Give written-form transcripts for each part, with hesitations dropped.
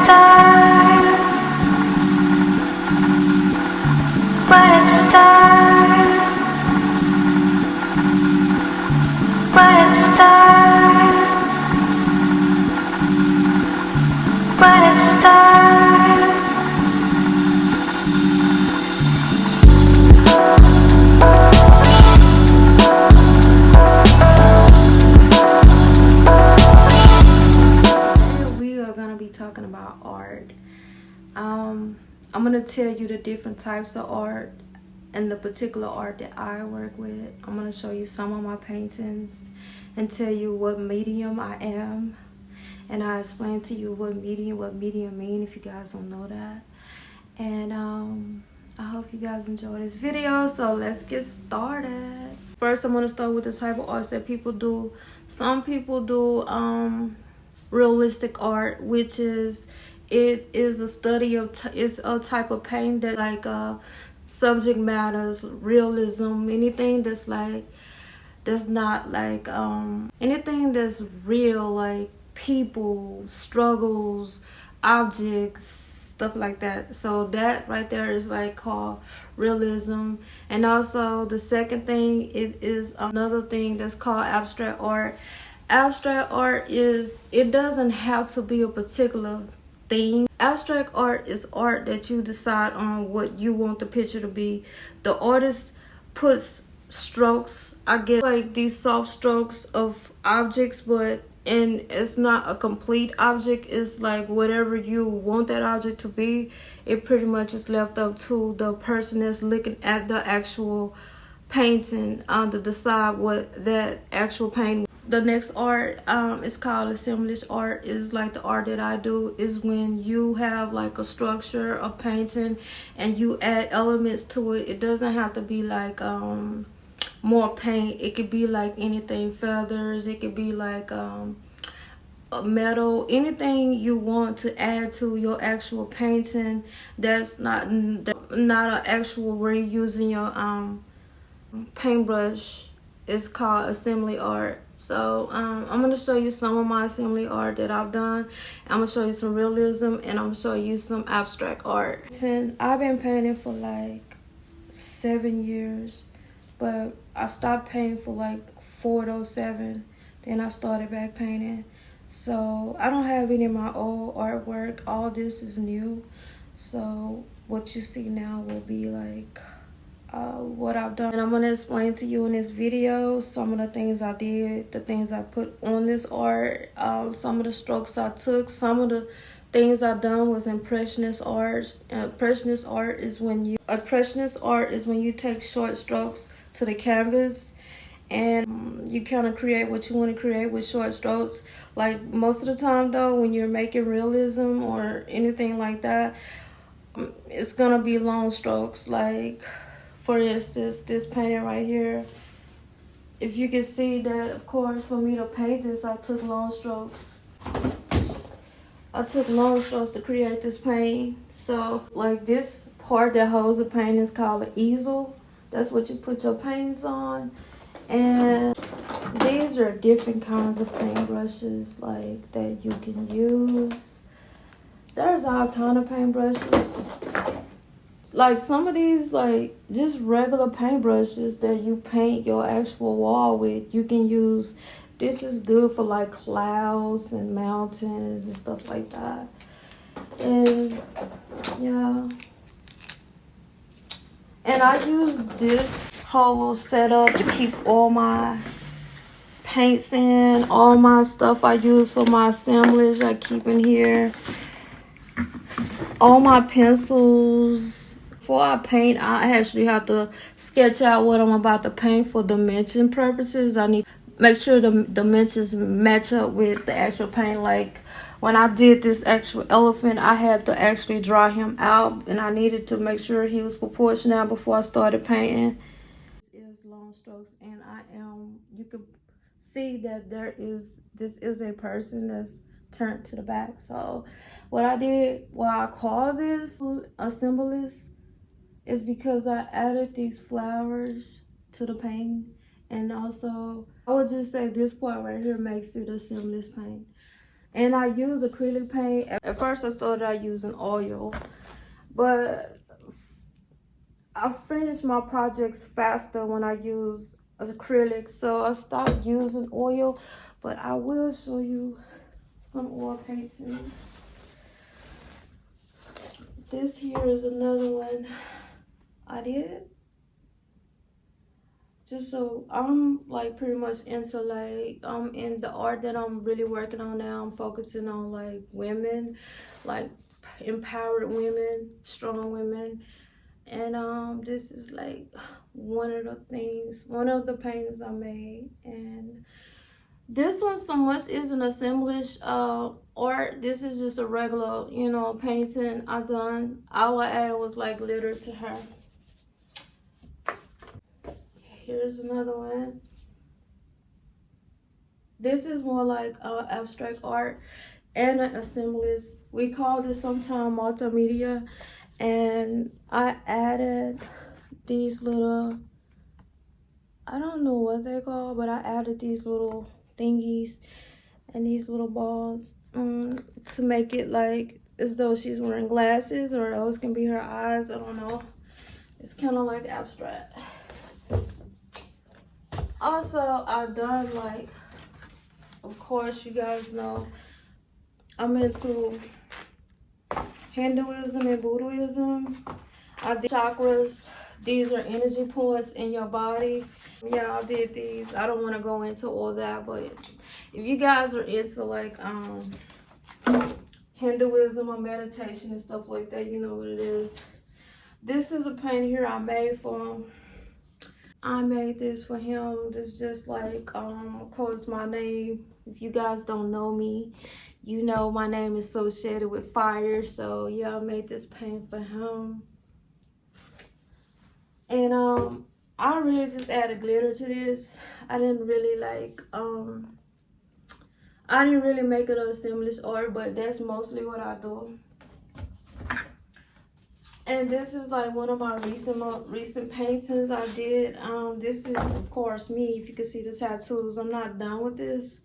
start? Quiet start. Quiet start. Quiet start. We are gonna be talking about art. I'm gonna tell you the different types of art and the particular art that I work with. I'm gonna show you some of my paintings and tell you what medium I am, and I explain to you what medium mean if you guys don't know that. And I hope you guys enjoy this video, so let's get started. First, I'm gonna start with the type of arts that people do. Some people do realistic art, which is a study of it's a type of paint that like subject matters, realism, anything that's like that's not like anything that's real, like people, struggles, objects, stuff like that. So that right there is like called realism. And also the second thing, it is another thing that's called abstract art. Abstract art is, it doesn't have to be a particular thing. Abstract art is art that you decide on what you want the picture to be. The artist puts strokes, I get like these soft strokes of objects, and it's not a complete object. It's like whatever you want that object to be. It pretty much is left up to the person that's looking at the actual painting to decide what that actual painting. The next art is called assemblage art. Is like the art that I do is when you have like a structure of painting and you add elements to it. It doesn't have to be like more paint. It could be like anything, feathers. It could be like a metal, anything you want to add to your actual painting. That's not an actual where you're using your paintbrush. Is called assembly art. So I'm going to show you some of my assembly art that I've done. I'm going to show you some realism, and I'm going to show you some abstract art. I've been painting for like 7 years, but I stopped painting for like 4 of those 7. Then I started back painting. So I don't have any of my old artwork. All this is new. So what you see now will be like what I've done, and I'm going to explain to you in this video some of the things I did, the things I put on this art, some of the strokes I took. Some of the things I done was impressionist art. Impressionist art is when you take short strokes to the canvas and you kind of create what you want to create with short strokes. Like most of the time though, when you're making realism or anything like that, it's gonna be long strokes. Like for instance, this painting right here, if you can see that, of course, for me to paint this, I took long strokes. I took long strokes to create this painting. So, like this part that holds the painting is called an easel. That's what you put your paintings on. And these are different kinds of paintbrushes, like that you can use. There's all kind of paintbrushes. Like some of these, like just regular paintbrushes that you paint your actual wall with, you can use. This is good for like clouds and mountains and stuff like that. And yeah, and I use this whole setup to keep all my paints in, all my stuff I use for my assemblage I keep in here. All my pencils. Before I paint, I actually have to sketch out what I'm about to paint for dimension purposes. I need to make sure the dimensions match up with the actual paint. Like when I did this actual elephant, I had to actually draw him out, and I needed to make sure he was proportional before I started painting. This is long strokes, and you can see that this is a person that's turned to the back. So what I did, why I call this assemblage, is because I added these flowers to the paint. And also, I would just say this part right here makes it a seamless paint. And I use acrylic paint. At first I started out using oil, but I finish my projects faster when I use acrylic, so I stopped using oil. But I will show you some oil paintings. This here is another one I did. Just so I'm like pretty much into like in the art that I'm really working on now. I'm focusing on like women, like empowered women, strong women. And this is like one of the paintings I made. And this one so much isn't assemblage art. This is just a regular, you know, painting I done. All I added was like glitter to her. Here's another one. This is more like abstract art and an assemblage. We call this sometimes multimedia. And I added these little, I don't know what they call, but I added these little thingies and these little balls to make it like as though she's wearing glasses, or those can be her eyes. I don't know. It's kind of like abstract. Also, I've done like, of course, you guys know I'm into Hinduism and Buddhism. I did chakras. These are energy points in your body. Yeah, I did these. I don't want to go into all that, but if you guys are into like Hinduism or meditation and stuff like that, you know what it is. This is a painting here I made for him. I made this for him. This is just like, of course, my name. If you guys don't know me, you know my name is associated with fire. So yeah, I made this paint for him. And I really just added glitter to this. I didn't really like, I didn't really make it an assemblage art, but that's mostly what I do. And this is like one of my recent paintings I did. This is of course me. If you can see the tattoos, I'm not done with this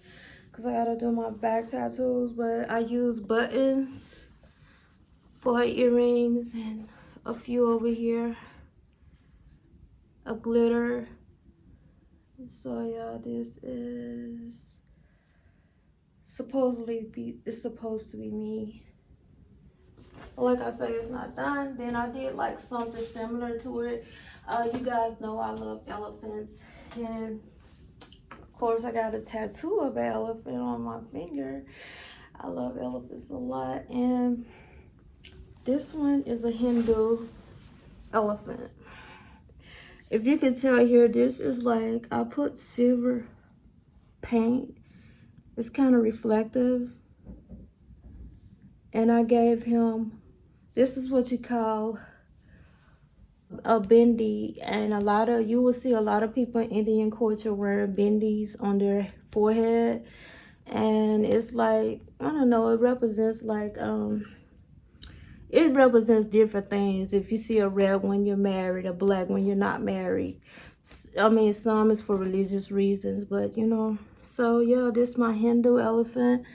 because I gotta do my back tattoos. But I use buttons for her earrings and a few over here, a glitter. So yeah, this is supposed to be me. Like I say, it's not done. Then I did like something similar to it. You guys know I love elephants, and of course I got a tattoo of an elephant on my finger. I love elephants a lot. And this one is a Hindu elephant. If you can tell here, this is like I put silver paint. It's kind of reflective. And I gave him, this is what you call a bindi. And you will see a lot of people in Indian culture wear bindis on their forehead. And it's like, I don't know, it represents like, it represents different things. If you see a red when you're married, a black when you're not married. I mean, some is for religious reasons, but you know. So yeah, this is my Hindu elephant.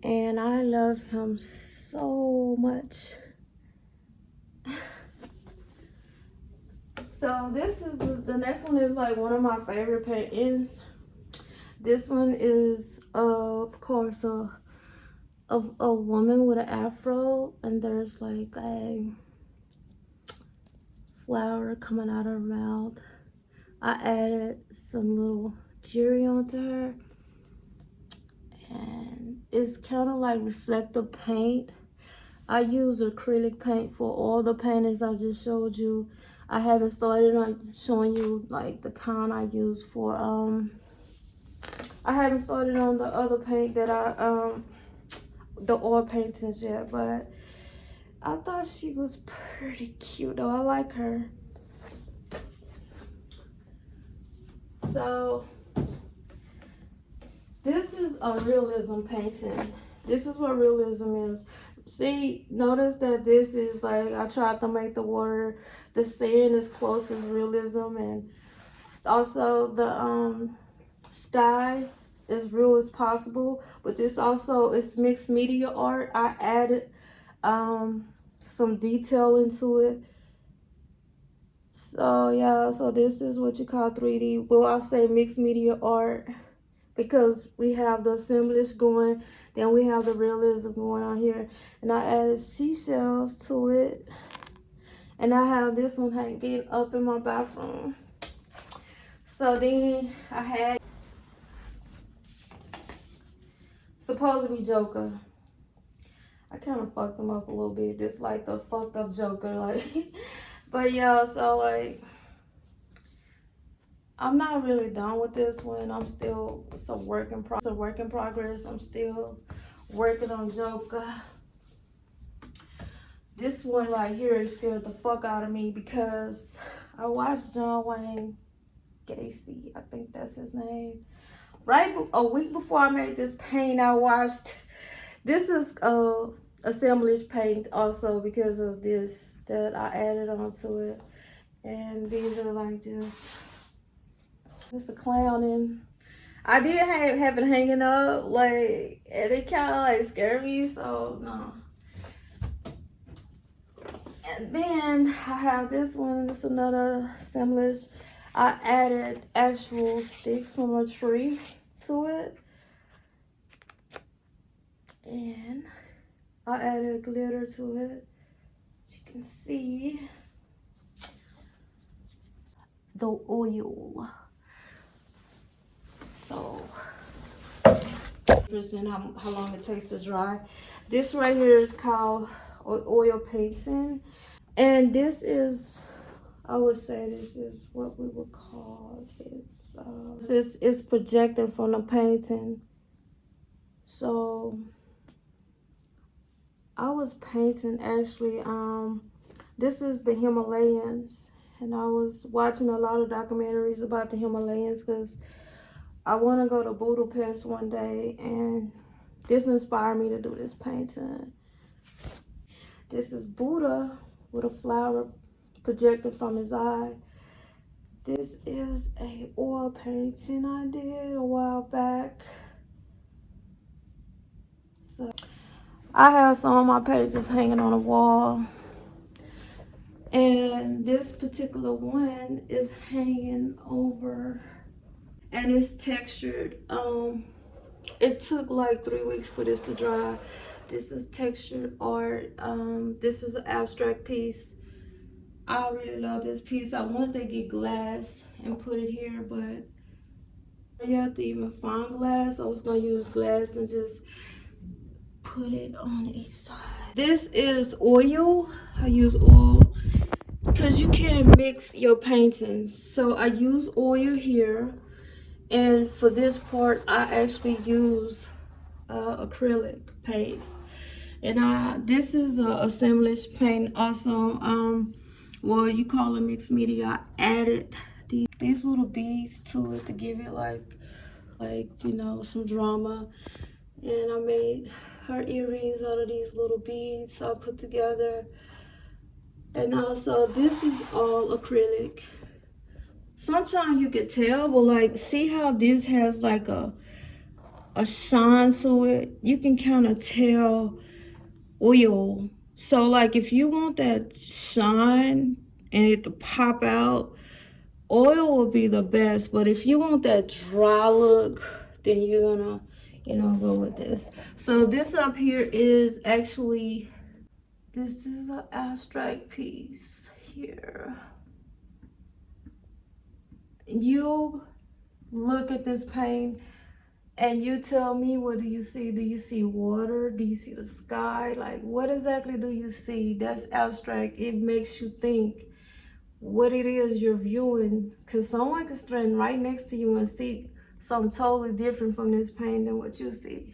And I love him so much. So this is the next one is like one of my favorite paintings. This one is of course a woman with an afro, and there's like a flower coming out of her mouth. I added some little jewelry onto her. And it's kind of like reflective paint. I use acrylic paint for all the paintings I just showed you. I haven't started on showing you like the kind I use for I haven't started on the other paint that the oil paintings yet, but I thought she was pretty cute though. I like her. So this is a realism painting. This is what realism is. See, notice that this is like, I tried to make the sand as close as realism, and also the sky as real as possible. But this also is mixed media art. I added some detail into it. So yeah, so this is what you call 3D. Well, I'll say mixed media art, because we have the assemblage going, then we have the realism going on here. And I added seashells to it. And I have this one hanging up in my bathroom. So then I had supposed to be Joker. I kind of fucked him up a little bit. Just like the fucked up Joker, like. But yeah, so like, I'm not really done with this one. I'm still, it's a work in progress. I'm still working on Joker. This one right here scared the fuck out of me because I watched John Wayne Gacy, I think that's his name. Right a week before I made this paint, I watched, this is Assemblage paint also, because of this that I added onto it. And these are like just a clown, and I did have it hanging up, like, and it kind of like scared me, so no. And then I have this one, this is another assemblage. I added actual sticks from a tree to it. And I added glitter to it. As you can see, the oil. So, and how long it takes to dry. This right here is called oil painting. And this is, I would say this is what we would call this. This is projecting from the painting. So I was painting actually, this is the Himalayas, and I was watching a lot of documentaries about the Himalayas because I want to go to Budapest one day, and this inspired me to do this painting. This is Buddha with a flower projecting from his eye. This is a oil painting I did a while back. So I have some of my paintings hanging on the wall, and this particular one is hanging over, and it's textured. It took like 3 weeks for this to dry. This is textured art. This is an abstract piece. I really love this piece. I wanted to get glass and put it here, but you have to even find glass. I was gonna use glass and just put it on each side. This is oil. I use oil because you can't mix your paintings. So I use oil here, and for this part I actually use acrylic paint. And this is a assemblage paint also. Well, you call it mixed media. I added these little beads to it to give it like you know, some drama. And I made her earrings out of these little beads I put together. And also this is all acrylic. Sometimes you could tell, but like, see how this has like a shine to it? You can kind of tell oil. So like, if you want that shine and it to pop out, oil will be the best. But if you want that dry look, then you're gonna, you know, go with this. So this up here is actually, this is an abstract piece here. You look at this paint and you tell me, what do you see? Do you see water? Do you see the sky? Like, what exactly do you see? That's abstract. It makes you think what it is you're viewing, because someone can stand right next to you and see something totally different from this paint than what you see.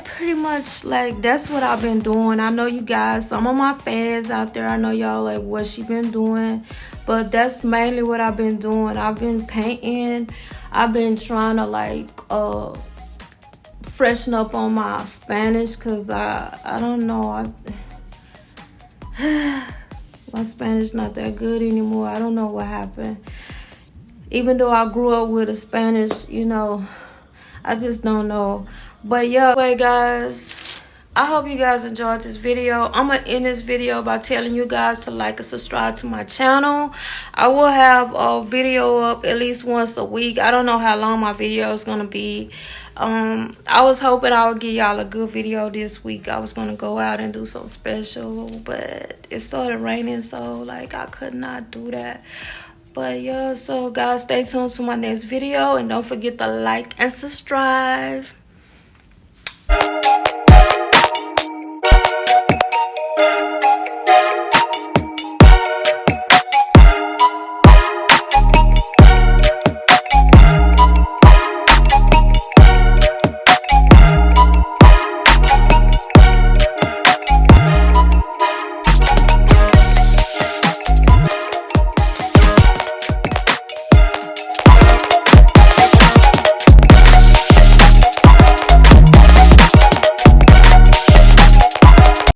that pretty much, like, that's what I've been doing. I know you guys, some of my fans out there, I know y'all like what she been doing, but that's mainly what I've been doing. I've been painting. I've been trying to like freshen up on my Spanish, because I don't know, my Spanish not that good anymore. I don't know what happened. Even though I grew up with a Spanish, you know, I just don't know. But yeah, anyway guys, I hope you guys enjoyed this video. I'm gonna end this video by telling you guys to like and subscribe to my channel. I will have a video up at least once a week. I don't know how long my video is gonna be. I was hoping I would give y'all a good video this week. I was gonna go out and do something special, but it started raining, so like I could not do that. But yeah, so guys, stay tuned to my next video, and don't forget to like and subscribe.